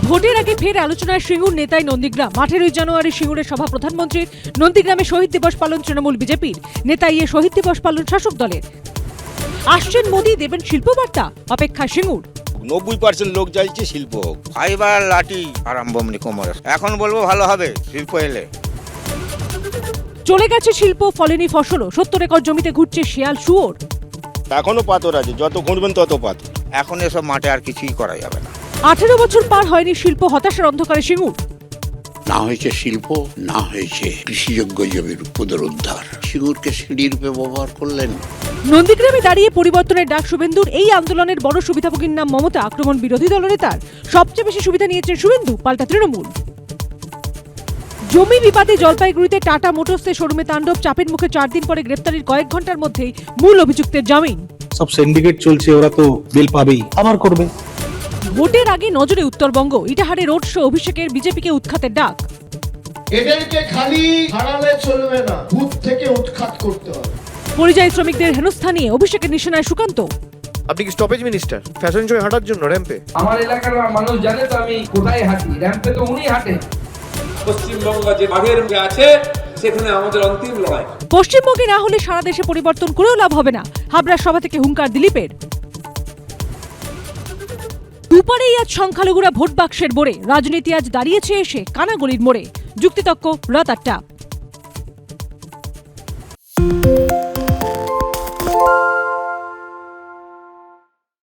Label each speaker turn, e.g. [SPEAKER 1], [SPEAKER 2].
[SPEAKER 1] ভোটের আগে ফের আলোচনায় সিঙ্গুর নেতাই নন্দীগ্রাম। 18 জানুয়ারি সিঙ্গুরের সভা প্রধানমন্ত্রীর, নন্দীগ্রামে শহীদ দিবস পালন তৃণমূল বিজেপির, নেতাইয়ে শহীদ দিবস পালন শাসক দলের। আসছেন মোদী, দেবেন শিল্পবার্তা, অপেক্ষায় সিঙ্গুর।
[SPEAKER 2] 90% লোক চাইছে শিল্প, ফাইবার লাঠি আরম্ভ কোমরে। এখন বলবো ভালো হবে শিল্প এলে।
[SPEAKER 1] চলে গেছে শিল্প, ফলেনি ফসলও। 70 একর জমিতে ঘুরছে শিয়াল শুয়োর।
[SPEAKER 2] এখনো পাথর আছে, যত ঘুরবেন তত পাথর। এখন এসব মাঠে আর কিছুই করা যাবে না।
[SPEAKER 1] 18 বছর পার হয়নি শিল্প, হতাশার অন্ধকারে সিঙ্গুর।
[SPEAKER 3] না হয়েছে শিল্প, না হয়েছে কৃষিযোগ্য জমির পুনরুদ্ধার। সিঙ্গুরকে সিঁড়ি রূপে ব্যবহার করলেন।
[SPEAKER 1] নন্দীগ্রামে দাঁড়িয়ে পরিবর্তনের ডাক শুভেন্দুর। এই আন্দোলনের বড় সুবিধাভোগীর নাম মমতা, আক্রমণ বিরোধী দলনেতার। সবচেয়ে বেশি সুবিধা নিয়েছেন শুভেন্দু, পাল্টা তৃণমূল। জমি বিবাদে জলপাইগুড়িতে টাটা মোটরসের শোরুমে তাণ্ডব, চাপের মুখে 4 দিন পরে গ্রেপ্তারির কয়েক ঘন্টার মধ্যেই মূল অভিযুক্তের জামিন।
[SPEAKER 4] সব সিন্ডিকেট চলছে, ওরা তো বিল পাবেই, আবার করবে।
[SPEAKER 1] ভোটের আগে নজরে উত্তরবঙ্গ, ইটাহারে রোড শো, অভিষেকের বিজেপিকে উৎখাতের ডাক।
[SPEAKER 5] এদেরকে খালি হারালে চলবে না, ভূত থেকে উৎখাত করতে হবে।
[SPEAKER 1] পরিযায়ী শ্রমিকদের হেনস্থা নিয়ে অভিষেকের নিশানায় সুকান্ত।
[SPEAKER 6] আপনি কি স্টপেজ মিনিস্টার? ফ্যাশন শো হাঁটার জন্য র্যাম্পে?
[SPEAKER 7] আমার এলাকার মানুষ জানে তো আমি কোথায় হাঁটি, র্যাম্পে তো উনি হাঁটেন।
[SPEAKER 8] পশ্চিমবঙ্গ যে বাঘের আছে সেখানে আমাদের অন্তিম লড়াই।
[SPEAKER 1] পশ্চিমবঙ্গে না হলে সারা দেশে পরিবর্তন করেও লাভ হবে না, হাবড়ার সভা থেকে হুঙ্কার দিলীপের। দুপারেই আজ সংখ্যালঘুরা ভোট বাক্সের বোরে, রাজনীতি আজ দাঁড়িয়েছে এসে কানাগলির মোড়ে। যুক্তিতক্ক রাত 8টা।